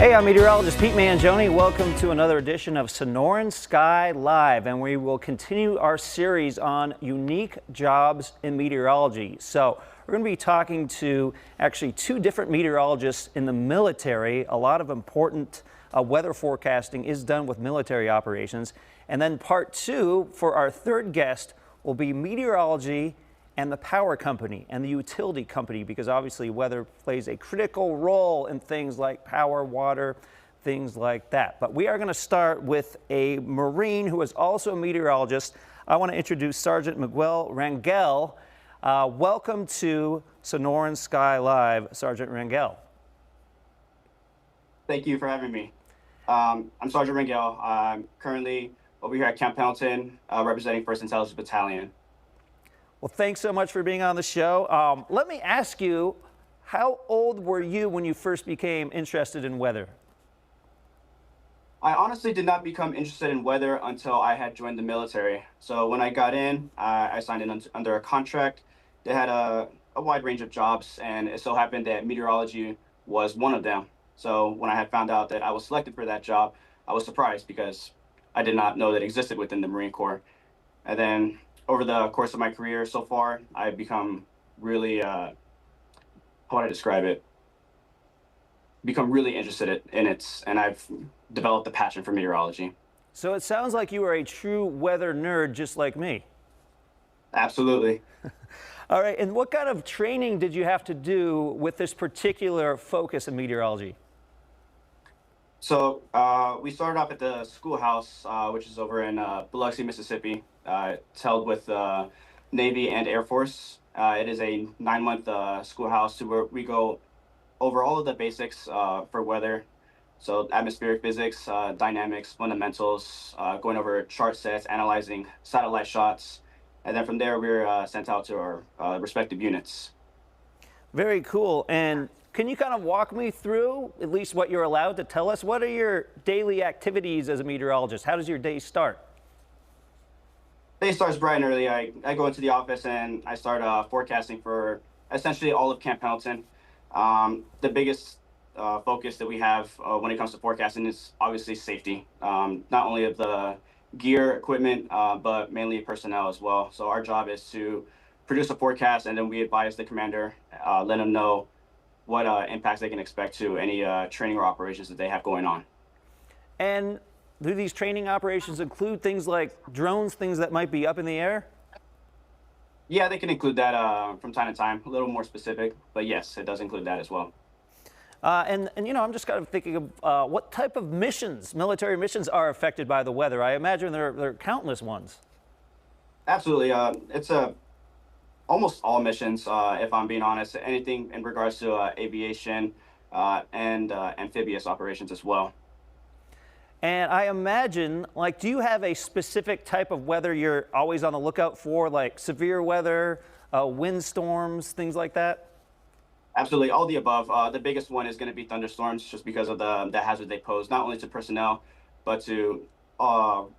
Hey, I'm Meteorologist Pete Mangione. Welcome to another edition of Sonoran Sky Live, and we will continue our series on unique jobs in meteorology. So we're going to be talking to actually two different meteorologists in the military. A lot of important weather forecasting is done with military operations. And then part two for our third guest will be meteorology and the power company and the utility company, because obviously weather plays a critical role in things like power, water, things like that. But we are going to start with a Marine who is also a meteorologist. I want to introduce Sergeant Miguel Rangel. Welcome to Sonoran Sky Live, Sergeant Rangel. Thank you for having me. I'm Sergeant Rangel. I'm currently over here at Camp Pendleton, representing 1st Intelligence Battalion. Well, thanks so much for being on the show. Let me ask you, how old were you when you first became interested in weather? I honestly did not become interested in weather until I had joined the military. So when I got in, I signed in under a contract. They had a wide range of jobs, and it so happened that meteorology was one of them. So when I had found out that I was selected for that job, I was surprised because I did not know that it existed within the Marine Corps. And then over the course of my career so far, I've become really, how would I describe it? Become really interested in it, and I've developed a passion for meteorology. So it sounds like you are a true weather nerd just like me. Absolutely. All right, and what kind of training did you have to do with this particular focus in meteorology? So we started off at the schoolhouse, which is over in Biloxi, Mississippi. It's held with Navy and Air Force. It is a 9-month schoolhouse where we go over all of the basics for weather. So atmospheric physics, dynamics, fundamentals, going over chart sets, analyzing satellite shots. And then from there, we're sent out to our respective units. Very cool. And can you kind of walk me through at least what you're allowed to tell us? What are your daily activities as a meteorologist? How does your day start? Day starts bright and early. I go into the office and I start forecasting for essentially all of Camp Pendleton. The biggest focus that we have when it comes to forecasting is obviously safety, not only of the gear, equipment, but mainly personnel as well. So our job is to produce a forecast, and then we advise the commander, let them know what impacts they can expect to any training or operations that they have going on. And do these training operations include things like drones, things that might be up in the air? Yeah, they can include that from time to time, a little more specific, but yes, it does include that as well. And you know, I'm just kind of thinking of what type of missions, military missions, are affected by the weather. I imagine there are countless ones. Absolutely. It's almost all missions, if I'm being honest, anything in regards to aviation and amphibious operations as well. And I imagine, like, do you have a specific type of weather you're always on the lookout for, like severe weather, windstorms, things like that? Absolutely, all the above. The biggest one is going to be thunderstorms, just because of the hazard they pose, not only to personnel, but to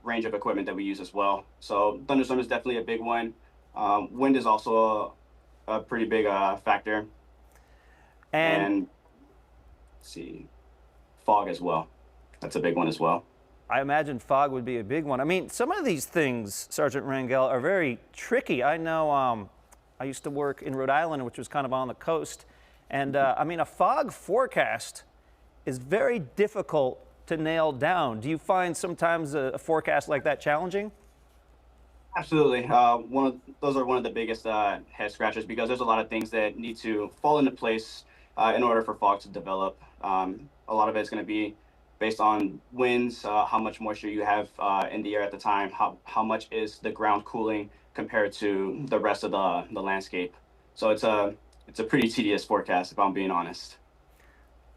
range of equipment that we use as well. So thunderstorm is definitely a big one. Wind is also a pretty big factor. And let's see, fog as well. That's a big one as well. I imagine fog would be a big one. I mean, some of these things, Sergeant Rangel, are very tricky. I know I used to work in Rhode Island, which was kind of on the coast. And I mean, a fog forecast is very difficult to nail down. Do you find sometimes a forecast like that challenging? Absolutely. Those are one of the biggest head scratchers, because there's a lot of things that need to fall into place in order for fog to develop. A lot of it's going to be based on winds, how much moisture you have in the air at the time, how much is the ground cooling compared to the rest of the landscape. So it's a pretty tedious forecast, if I'm being honest.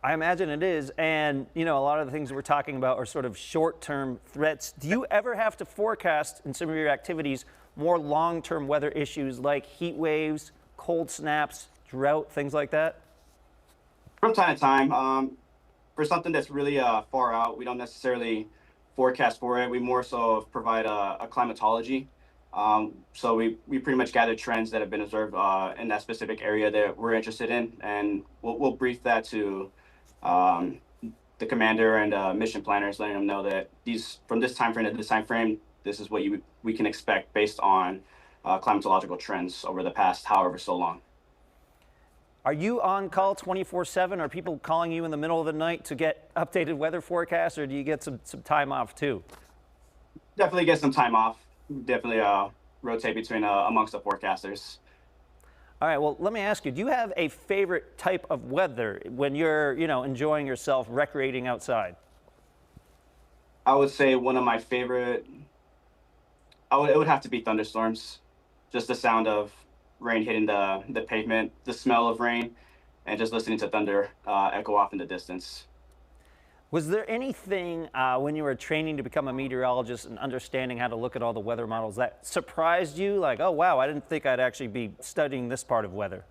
I imagine it is. And, you know, a lot of the things we're talking about are sort of short-term threats. Do you ever have to forecast in some of your activities more long-term weather issues like heat waves, cold snaps, drought, things like that? From time to time. For something that's really far out, we don't necessarily forecast for it. We more so provide a climatology. So we pretty much gather trends that have been observed in that specific area that we're interested in, and we'll brief that to the commander and mission planners, letting them know that from this time frame to this time frame, this is what we can expect based on climatological trends over the past however so long. Are you on call 24/7? Are people calling you in the middle of the night to get updated weather forecasts, or do you get some time off too? Definitely get some time off. Definitely rotate between amongst the forecasters. All right, well, let me ask you, do you have a favorite type of weather when you're, enjoying yourself, recreating outside? I would say one of my favorite, it would have to be thunderstorms. Just the sound of rain hitting the pavement, the smell of rain, and just listening to thunder echo off in the distance. Was there anything when you were training to become a meteorologist and understanding how to look at all the weather models that surprised you? Like, oh, wow, I didn't think I'd actually be studying this part of weather.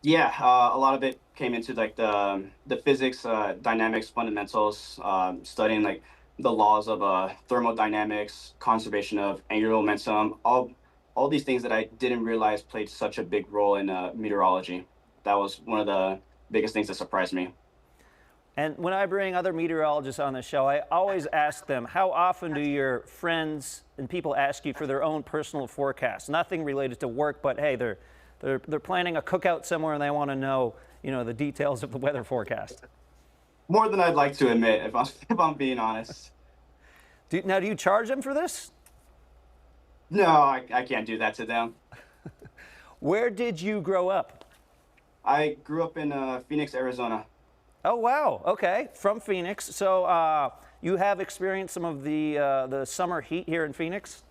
Yeah, a lot of it came into like the physics, dynamics, fundamentals, studying like the laws of thermodynamics, conservation of angular momentum, all these things that I didn't realize played such a big role in meteorology. That was one of the biggest things that surprised me. And when I bring other meteorologists on the show, I always ask them, how often do your friends and people ask you for their own personal forecasts? Nothing related to work, but hey, they're planning a cookout somewhere and they want to know, the details of the weather forecast. More than I'd like to admit, if I'm being honest. Now, do you charge them for this? No, I can't do that to them. Where did you grow up? I grew up in Phoenix, Arizona. Oh, wow. Okay. From Phoenix. So you have experienced some of the summer heat here in Phoenix?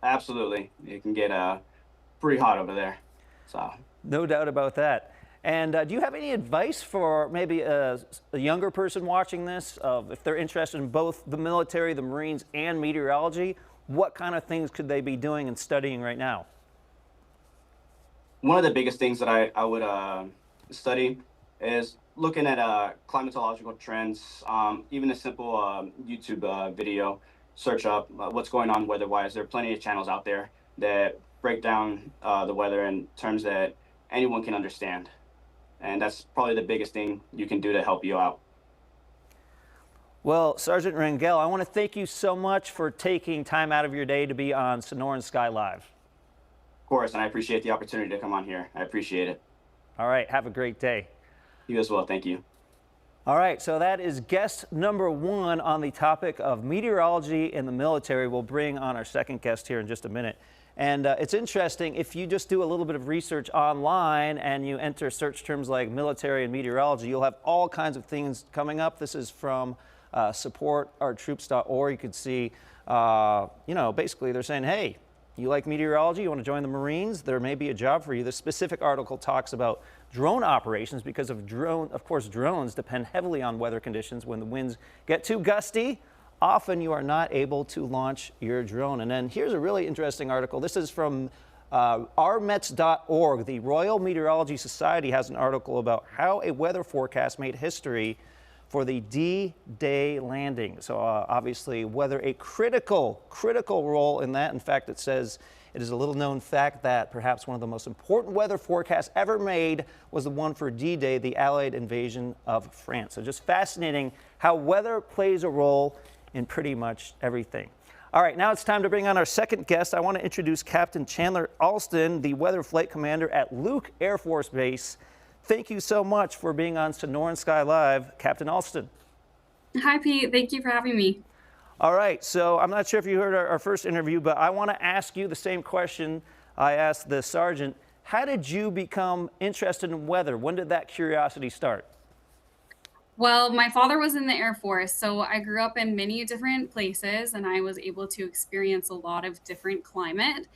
Absolutely. It can get pretty hot over there. So. No doubt about that. And do you have any advice for maybe a younger person watching this, if they're interested in both the military, the Marines, and meteorology? What kind of things could they be doing and studying right now? One of the biggest things that I would study is looking at climatological trends, even a simple YouTube video, search up what's going on weather-wise. There are plenty of channels out there that break down the weather in terms that anyone can understand. And that's probably the biggest thing you can do to help you out. Well, Sergeant Rangel, I want to thank you so much for taking time out of your day to be on Sonoran Sky Live. Of course, and I appreciate the opportunity to come on here. I appreciate it. All right, have a great day. You as well, thank you. All right, so that is guest number one on the topic of meteorology in the military. We'll bring on our second guest here in just a minute. And it's interesting, if you just do a little bit of research online and you enter search terms like military and meteorology, you'll have all kinds of things coming up. This is from supportourtroops.org. You can see, basically they're saying, hey, you like meteorology? You want to join the Marines? There may be a job for you. This specific article talks about drone operations because of course, drones depend heavily on weather conditions. When the winds get too gusty, often you are not able to launch your drone. And then here's a really interesting article. This is from rmets.org. The Royal Meteorology Society has an article about how a weather forecast made history for the D-Day landing. So obviously weather a critical role in that. In fact, it says it is a little known fact that perhaps one of the most important weather forecasts ever made was the one for D-Day, the Allied invasion of France. So just fascinating how weather plays a role in pretty much everything. All right, now it's time to bring on our second guest. I want to introduce Captain Chandler Alston, the Weather Flight Commander at Luke Air Force Base. Thank you so much for being on Sonoran Sky Live, Captain Alston. Hi, Pete. Thank you for having me. All right, so I'm not sure if you heard our first interview, but I want to ask you the same question I asked the sergeant. How did you become interested in weather? When did that curiosity start? Well, my father was in the Air Force, so I grew up in many different places and I was able to experience a lot of different climate.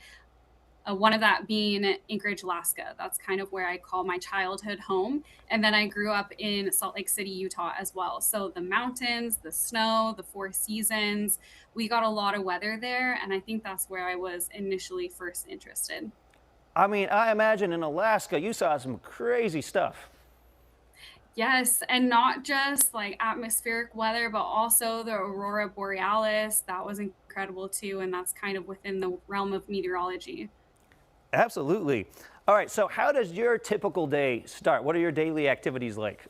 One of that being Anchorage, Alaska. That's kind of where I call my childhood home. And then I grew up in Salt Lake City, Utah as well. So the mountains, the snow, the four seasons, we got a lot of weather there. And I think that's where I was initially first interested. I mean, I imagine in Alaska, you saw some crazy stuff. Yes, and not just like atmospheric weather, but also the aurora borealis. That was incredible too. And that's kind of within the realm of meteorology. Absolutely. All right, so how does your typical day start? What are your daily activities like?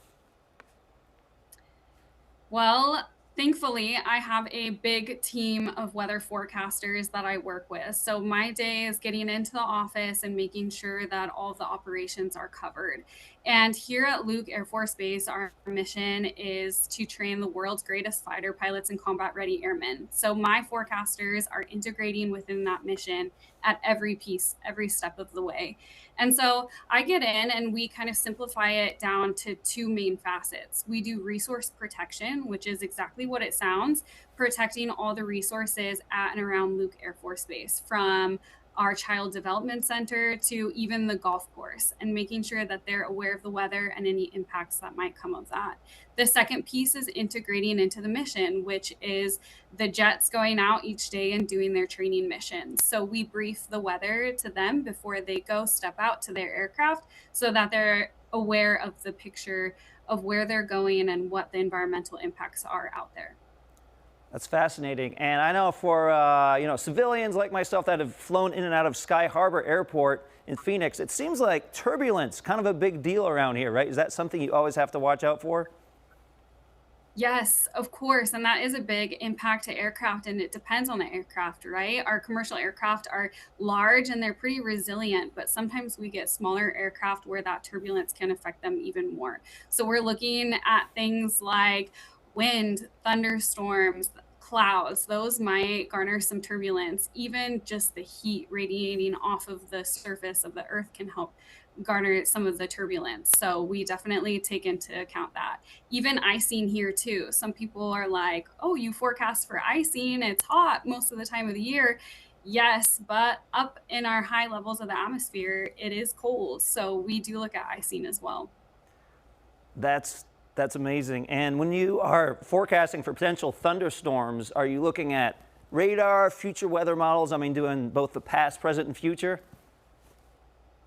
Well, thankfully, I have a big team of weather forecasters that I work with. So my day is getting into the office and making sure that all of the operations are covered. And here at Luke Air Force Base, our mission is to train the world's greatest fighter pilots and combat ready airmen. So my forecasters are integrating within that mission at every piece, every step of the way. And so I get in and we kind of simplify it down to two main facets. We do resource protection, which is exactly what it sounds, protecting all the resources at and around Luke Air Force Base, from our child development center to even the golf course, and making sure that they're aware of the weather and any impacts that might come of that. The second piece is integrating into the mission, which is the jets going out each day and doing their training missions. So we brief the weather to them before they go step out to their aircraft so that they're aware of the picture of where they're going and what the environmental impacts are out there. That's fascinating. And I know for civilians like myself that have flown in and out of Sky Harbor Airport in Phoenix, it seems like turbulence kind of a big deal around here, right? Is that something you always have to watch out for? Yes, of course. And that is a big impact to aircraft, and it depends on the aircraft, right? Our commercial aircraft are large and they're pretty resilient, but sometimes we get smaller aircraft where that turbulence can affect them even more. So we're looking at things like wind, thunderstorms, clouds. Those might garner some turbulence. Even just the heat radiating off of the surface of the earth can help garner some of the turbulence. So we definitely take into account that. Even icing here too. Some people are like, oh, you forecast for icing, it's hot most of the time of the year. Yes, but up in our high levels of the atmosphere, it is cold. So we do look at icing as well. That's amazing. And when you are forecasting for potential thunderstorms, are you looking at radar, future weather models? I mean, doing both the past, present, and future?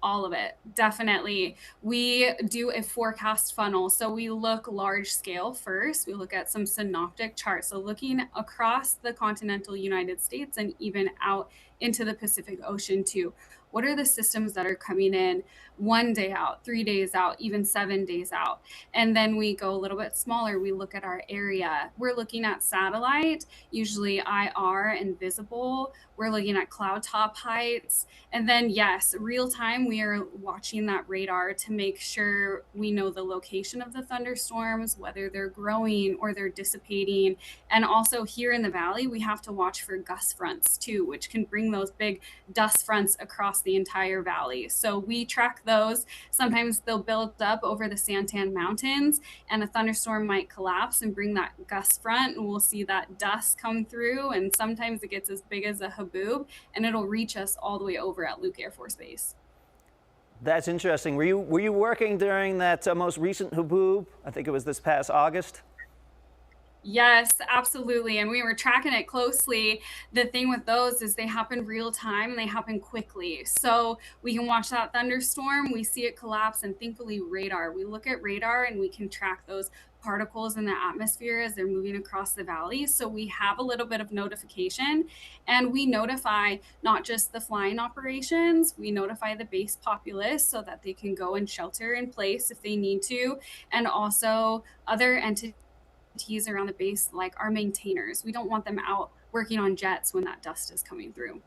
All of it, definitely. We do a forecast funnel. So we look large scale first. We look at some synoptic charts. So looking across the continental United States and even out into the Pacific Ocean too. What are the systems that are coming in 1 day out, 3 days out, even 7 days out? And then we go a little bit smaller. We look at our area. We're looking at satellite, usually IR and visible. We're looking at cloud top heights. And then, yes, real time, we are watching that radar to make sure we know the location of the thunderstorms, whether they're growing or they're dissipating. And also here in the valley, we have to watch for gust fronts too, which can bring those big dust fronts across the entire valley. So we track those. Sometimes they'll build up over the Santan Mountains and a thunderstorm might collapse and bring that gust front, and we'll see that dust come through. And sometimes it gets as big as a haboob and it'll reach us all the way over at Luke Air Force Base. That's interesting. Were you working during that most recent haboob? I think it was this past August. Yes, absolutely. And we were tracking it closely. The thing with those is they happen real time and they happen quickly. So we can watch that thunderstorm, we see it collapse, and thankfully radar. We look at radar and we can track those particles in the atmosphere as they're moving across the valley. So we have a little bit of notification, and we notify not just the flying operations, we notify the base populace so that they can go and shelter in place if they need to, and also other entities around the base, like our maintainers. We don't want them out working on jets when that dust is coming through.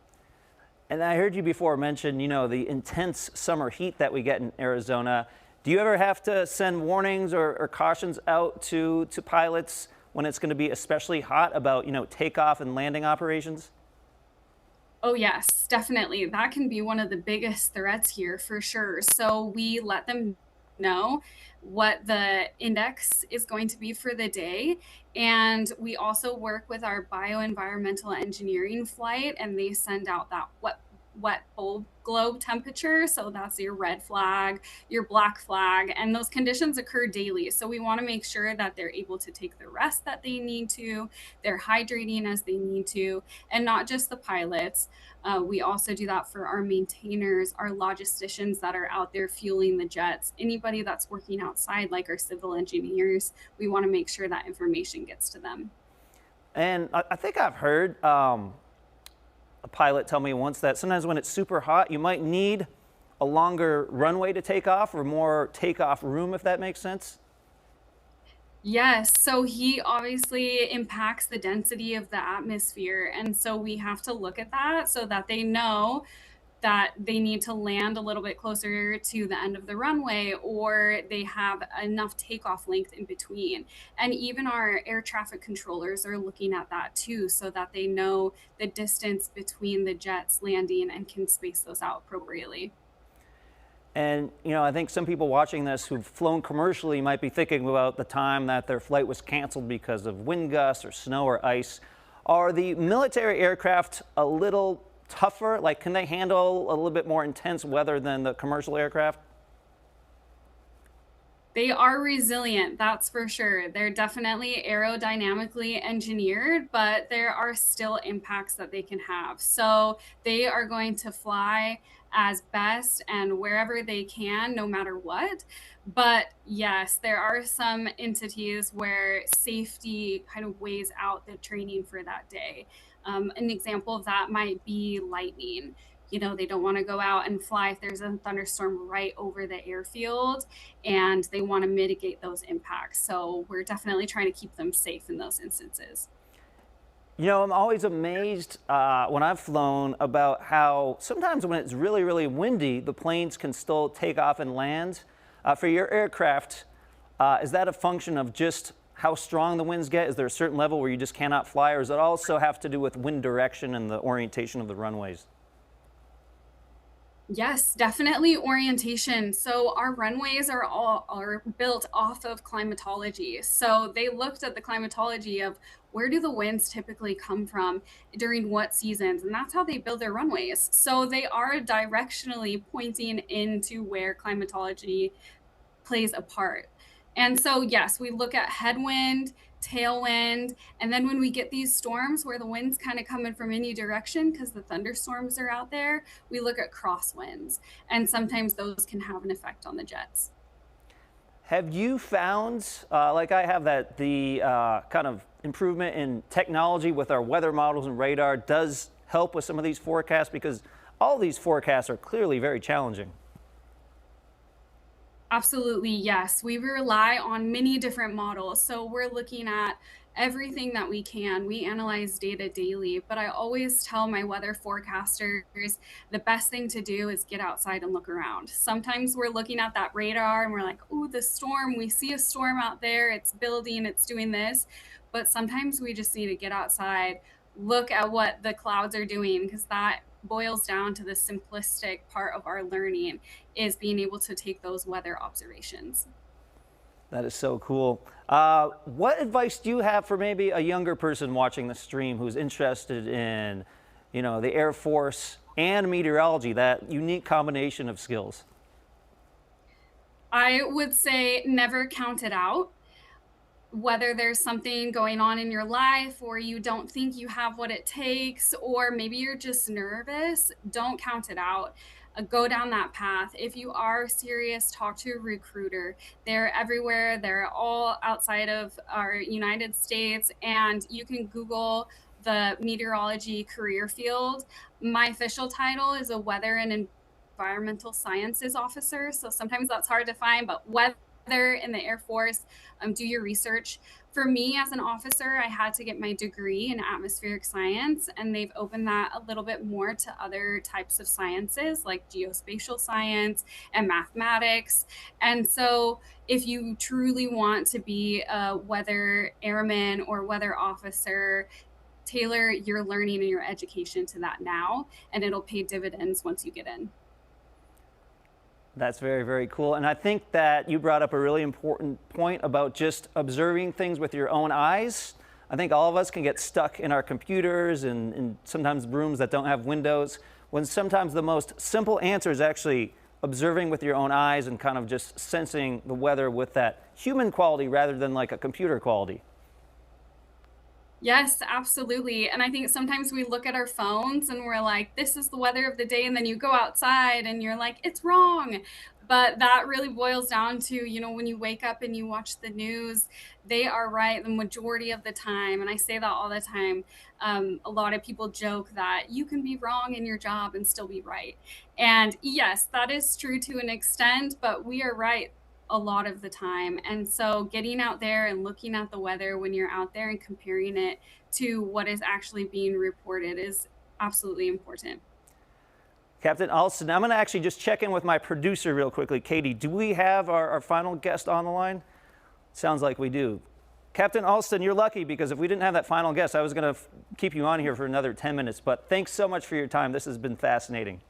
And I heard you before mention, the intense summer heat that we get in Arizona. Do you ever have to send warnings or cautions out to pilots when it's going to be especially hot about, takeoff and landing operations? Oh, yes, definitely. That can be one of the biggest threats here for sure. So we let them know what the index is going to be for the day. And we also work with our bioenvironmental engineering flight, and they send out that wet bulb globe temperature. So that's your red flag, your black flag, and those conditions occur daily. So we want to make sure that they're able to take the rest that they need to, they're hydrating as they need to, and not just the pilots. We also do that for our maintainers, our logisticians that are out there fueling the jets, anybody that's working outside, like our civil engineers. We want to make sure that information gets to them. And I think I've heard a pilot tell me once that sometimes when it's super hot, you might need a longer runway to take off or more takeoff room, if that makes sense. Yes, so heat obviously impacts the density of the atmosphere. And so we have to look at that so that they know that they need to land a little bit closer to the end of the runway, or they have enough takeoff length in between. And even our air traffic controllers are looking at that too, so that they know the distance between the jets landing and can space those out appropriately. And, I think some people watching this who've flown commercially might be thinking about the time that their flight was canceled because of wind gusts or snow or ice. Are the military aircraft a little tougher? Like, can they handle a little bit more intense weather than the commercial aircraft? They are resilient, that's for sure. They're definitely aerodynamically engineered, but there are still impacts that they can have. So they are going to fly as best and wherever they can, no matter what. But yes, there are some entities where safety kind of weighs out the training for that day. An example of that might be lightning. They don't want to go out and fly if there's a thunderstorm right over the airfield, and they want to mitigate those impacts. So we're definitely trying to keep them safe in those instances. I'm always amazed when I've flown about how sometimes when it's really, really windy, the planes can still take off and land. For your aircraft, is that a function of just how strong the winds get? Is there a certain level where you just cannot fly, or does it also have to do with wind direction and the orientation of the runways? Yes, definitely orientation. So our runways are built off of climatology. So they looked at the climatology of where do the winds typically come from during what seasons, and that's how they build their runways. So they are directionally pointing into where climatology plays a part. And so, yes, we look at headwind, tailwind, and then when we get these storms where the wind's kind of coming from any direction because the thunderstorms are out there, we look at crosswinds. And sometimes those can have an effect on the jets. Have you found, like I have, that the kind of improvement in technology with our weather models and radar does help with some of these forecasts? Because all these forecasts are clearly very challenging. Absolutely, yes. We rely on many different models. So we're looking at everything that we can. We analyze data daily, but I always tell my weather forecasters the best thing to do is get outside and look around. Sometimes we're looking at that radar and we're like, oh, the storm, we see a storm out there, it's building, it's doing this. But sometimes we just need to get outside, look at what the clouds are doing, because that boils down to the simplistic part of our learning is being able to take those weather observations. That is so cool. What advice do you have for maybe a younger person watching the stream who's interested in, the Air Force and meteorology, that unique combination of skills? I would say never count it out. Whether there's something going on in your life or you don't think you have what it takes, or maybe you're just nervous, don't count it out. Go down that path. If you are serious, talk to a recruiter. They're everywhere, they're all outside of our United States, and you can Google the meteorology career field. My official title is a weather and environmental sciences officer. So sometimes that's hard to find, but weather in the Air Force, do your research. For me as an officer, I had to get my degree in atmospheric science, and they've opened that a little bit more to other types of sciences like geospatial science and mathematics. And so, if you truly want to be a weather airman or weather officer, tailor your learning and your education to that now, and it'll pay dividends once you get in. That's very, very cool. And I think that you brought up a really important point about just observing things with your own eyes. I think all of us can get stuck in our computers and sometimes rooms that don't have windows, when sometimes the most simple answer is actually observing with your own eyes and kind of just sensing the weather with that human quality rather than like a computer quality. Yes, absolutely. And I think sometimes we look at our phones and we're like, this is the weather of the day. And then you go outside and you're like, it's wrong. But that really boils down to, when you wake up and you watch the news, they are right the majority of the time. And I say that all the time. A lot of people joke that you can be wrong in your job and still be right. And yes, that is true to an extent, but we are right a lot of the time. And so getting out there and looking at the weather when you're out there and comparing it to what is actually being reported is absolutely important. Captain Alston, I'm going to actually just check in with my producer real quickly. Katie, do we have our final guest on the line? Sounds like we do. Captain Alston, you're lucky, because if we didn't have that final guest, I was going to keep you on here for another 10 minutes. But thanks so much for your time. This has been fascinating.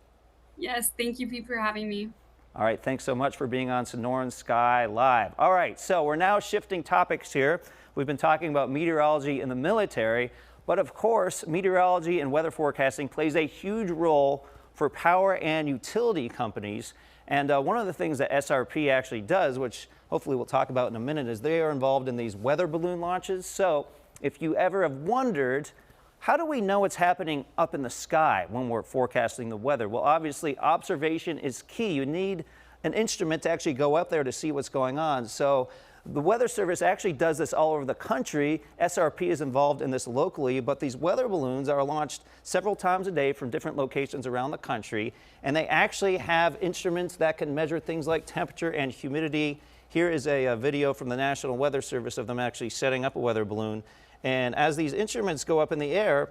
Yes, thank you, Pete, for having me. All right, thanks so much for being on Sonoran Sky Live. All right, so we're now shifting topics here. We've been talking about meteorology in the military, but of course, meteorology and weather forecasting plays a huge role for power and utility companies. And one of the things that SRP actually does, which hopefully we'll talk about in a minute, is they are involved in these weather balloon launches. So if you ever have wondered, how do we know what's happening up in the sky when we're forecasting the weather? Well, obviously, observation is key. You need an instrument to actually go up there to see what's going on. So the Weather Service actually does this all over the country. SRP is involved in this locally, but these weather balloons are launched several times a day from different locations around the country, and they actually have instruments that can measure things like temperature and humidity. Here is a video from the National Weather Service of them actually setting up a weather balloon. And as these instruments go up in the air,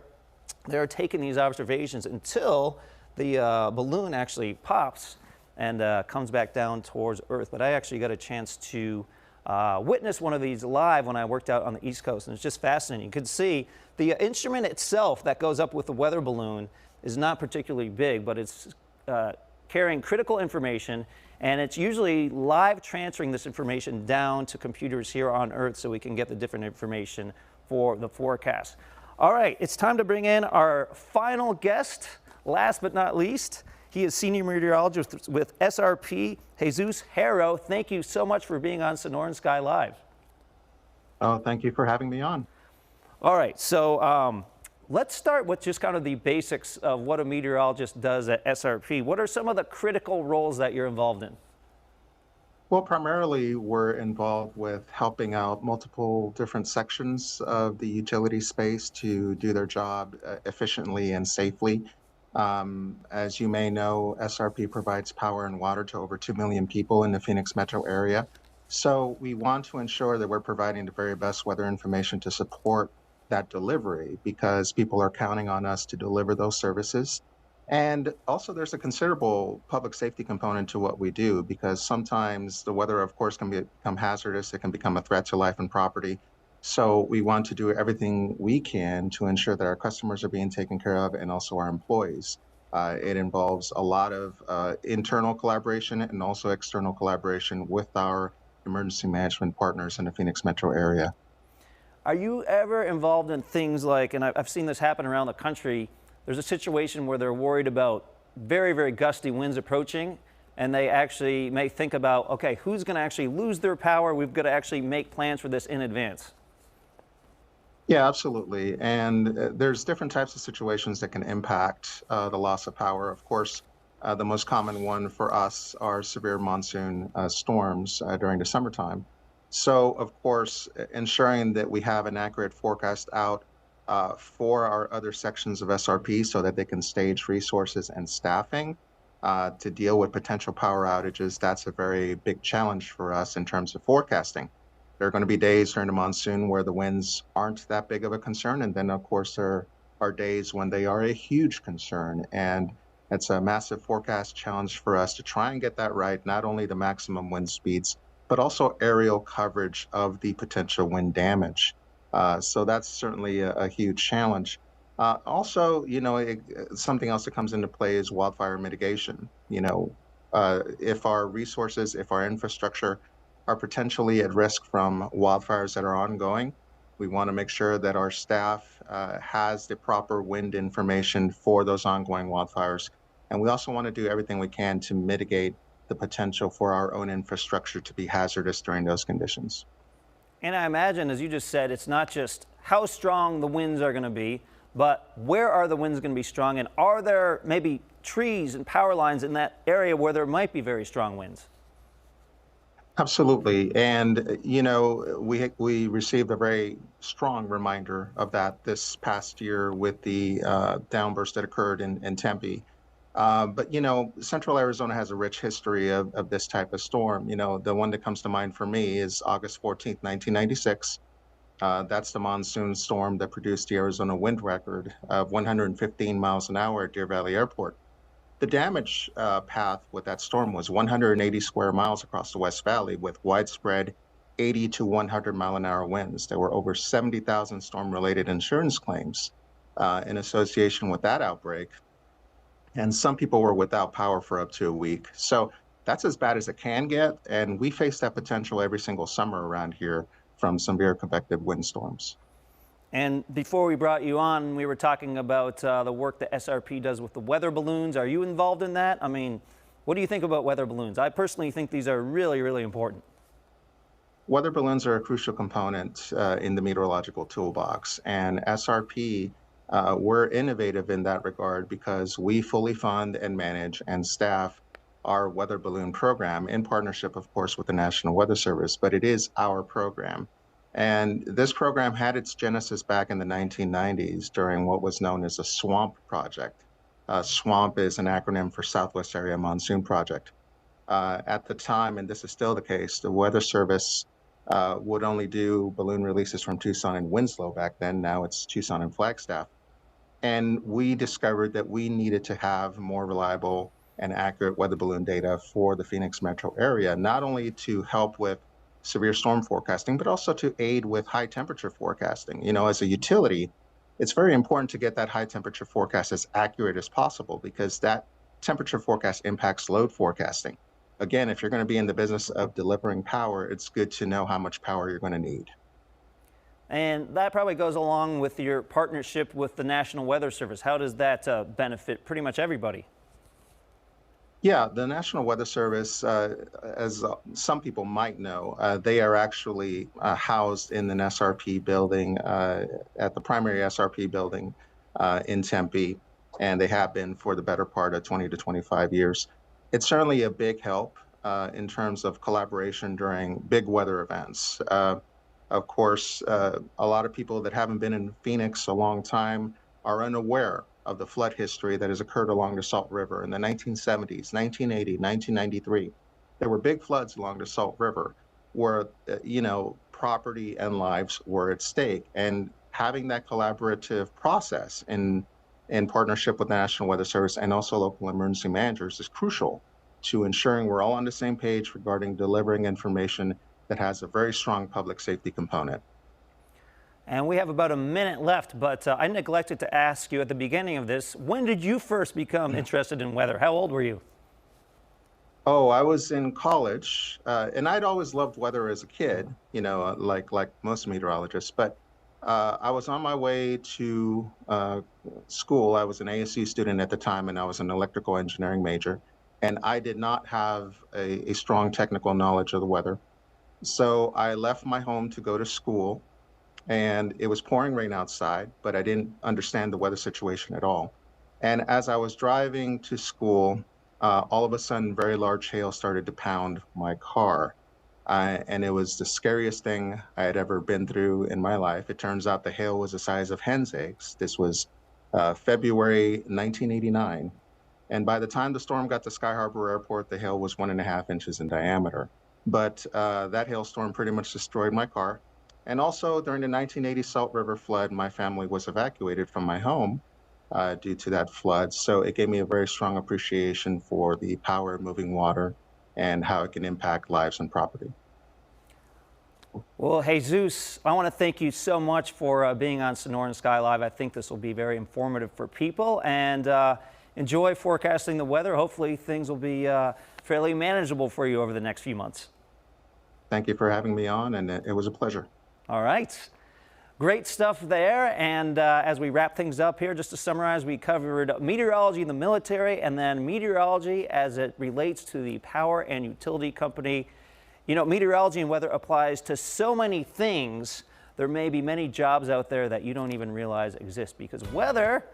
they're taking these observations until the balloon actually pops and comes back down towards Earth. But I actually got a chance to witness one of these live when I worked out on the East Coast, and it's just fascinating. You can see the instrument itself that goes up with the weather balloon is not particularly big, but it's carrying critical information, and it's usually live transferring this information down to computers here on Earth so we can get the different information for the forecast. All right, it's time to bring in our final guest. Last but not least, he is senior meteorologist with SRP, Jesus Haro. Thank you so much for being on Sonoran Sky Live. Oh, thank you for having me on. All right, so let's start with just kind of the basics of what a meteorologist does at SRP. What are some of the critical roles that you're involved in? Well, primarily we're involved with helping out multiple different sections of the utility space to do their job efficiently and safely. As you may know, SRP provides power and water to over 2 million people in the Phoenix metro area. So we want to ensure that we're providing the very best weather information to support that delivery, because people are counting on us to deliver those services. And also there's a considerable public safety component to what we do, because sometimes the weather, of course, can become hazardous. It can become a threat to life and property. So we want to do everything we can to ensure that our customers are being taken care of, and also our employees. It involves a lot of internal collaboration and also external collaboration with our emergency management partners in the Phoenix metro area. Are you ever involved in things like, and I've seen this happen around the country, there's a situation where they're worried about very, very gusty winds approaching, and they actually may think about, okay, who's going to actually lose their power? We've got to actually make plans for this in advance. Yeah, absolutely. And there's different types of situations that can impact the loss of power. Of course, the most common one for us are severe monsoon storms during the summertime. So, of course, ensuring that we have an accurate forecast out for our other sections of SRP so that they can stage resources and staffing to deal with potential power outages, that's a very big challenge for us in terms of forecasting. There are going to be days during the monsoon where the winds aren't that big of a concern. And then, of course, there are days when they are a huge concern. And it's a massive forecast challenge for us to try and get that right, not only the maximum wind speeds, but also aerial coverage of the potential wind damage. So that's certainly a huge challenge. Also, something else that comes into play is wildfire mitigation. If our resources, if our infrastructure are potentially at risk from wildfires that are ongoing, we want to make sure that our staff has the proper wind information for those ongoing wildfires. And we also want to do everything we can to mitigate the potential for our own infrastructure to be hazardous during those conditions. And I imagine, as you just said, it's not just how strong the winds are going to be, but where are the winds going to be strong? And are there maybe trees and power lines in that area where there might be very strong winds? Absolutely. And, we received a very strong reminder of that this past year with the downburst that occurred in Tempe. But, Central Arizona has a rich history of this type of storm. The one that comes to mind for me is August 14th, 1996. That's the monsoon storm that produced the Arizona wind record of 115 miles an hour at Deer Valley Airport. The damage path with that storm was 180 square miles across the West Valley with widespread 80 to 100 mile an hour winds. There were over 70,000 storm-related insurance claims in association with that outbreak. And some people were without power for up to a week. So that's as bad as it can get. And we face that potential every single summer around here from severe convective windstorms. And before we brought you on, we were talking about the work that SRP does with the weather balloons. Are you involved in that? I mean, what do you think about weather balloons? I personally think these are really, really important. Weather balloons are a crucial component in the meteorological toolbox. And SRP, we're innovative in that regard because we fully fund and manage and staff our weather balloon program in partnership, of course, with the National Weather Service, but it is our program. And this program had its genesis back in the 1990s during what was known as a SWAMP project. SWAMP is an acronym for Southwest Area Monsoon Project. At the time, and this is still the case, the Weather Service would only do balloon releases from Tucson and Winslow back then. Now it's Tucson and Flagstaff. And we discovered that we needed to have more reliable and accurate weather balloon data for the Phoenix metro area, not only to help with severe storm forecasting, but also to aid with high temperature forecasting. As a utility, it's very important to get that high temperature forecast as accurate as possible because that temperature forecast impacts load forecasting. Again, if you're going to be in the business of delivering power, it's good to know how much power you're going to need. And that probably goes along with your partnership with the National Weather Service. How does that benefit pretty much everybody? Yeah, the National Weather Service, as some people might know, they are actually housed in an SRP building at the primary SRP building in Tempe, and they have been for the better part of 20 to 25 years. It's certainly a big help in terms of collaboration during big weather events. Of course, a lot of people that haven't been in Phoenix a long time are unaware of the flood history that has occurred along the Salt River in the 1970s, 1980, 1993. There were big floods along the Salt River where, property and lives were at stake. And having that collaborative process in partnership with the National Weather Service and also local emergency managers is crucial to ensuring we're all on the same page regarding delivering information that has a very strong public safety component. And we have about a minute left, but I neglected to ask you at the beginning of this, when did you first become interested in weather? How old were you? Oh, I was in college, and I'd always loved weather as a kid, like most meteorologists, but I was on my way to school. I was an ASU student at the time, and I was an electrical engineering major, and I did not have a strong technical knowledge of the weather. So I left my home to go to school. And it was pouring rain outside, but I didn't understand the weather situation at all. And as I was driving to school, all of a sudden, very large hail started to pound my car. And it was the scariest thing I had ever been through in my life. It turns out the hail was the size of hen's eggs. This was February 1989. And by the time the storm got to Sky Harbor Airport, the hail was 1.5 inches in diameter. But that hailstorm pretty much destroyed my car. And also during the 1980 Salt River flood, my family was evacuated from my home due to that flood. So it gave me a very strong appreciation for the power of moving water and how it can impact lives and property. Well, Jesus, I want to thank you so much for being on Sonoran Sky Live. I think this will be very informative for people, and enjoy forecasting the weather. Hopefully things will be fairly manageable for you over the next few months. Thank you for having me on, and it was a pleasure. All right. Great stuff there. And as we wrap things up here, just to summarize, we covered meteorology in the military and then meteorology as it relates to the power and utility company. Meteorology and weather applies to so many things. There may be many jobs out there that you don't even realize exist because weather,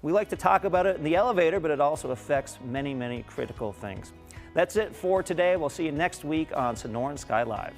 we like to talk about it in the elevator, but it also affects many, many critical things. That's it for today. We'll see you next week on Sonoran Sky Live.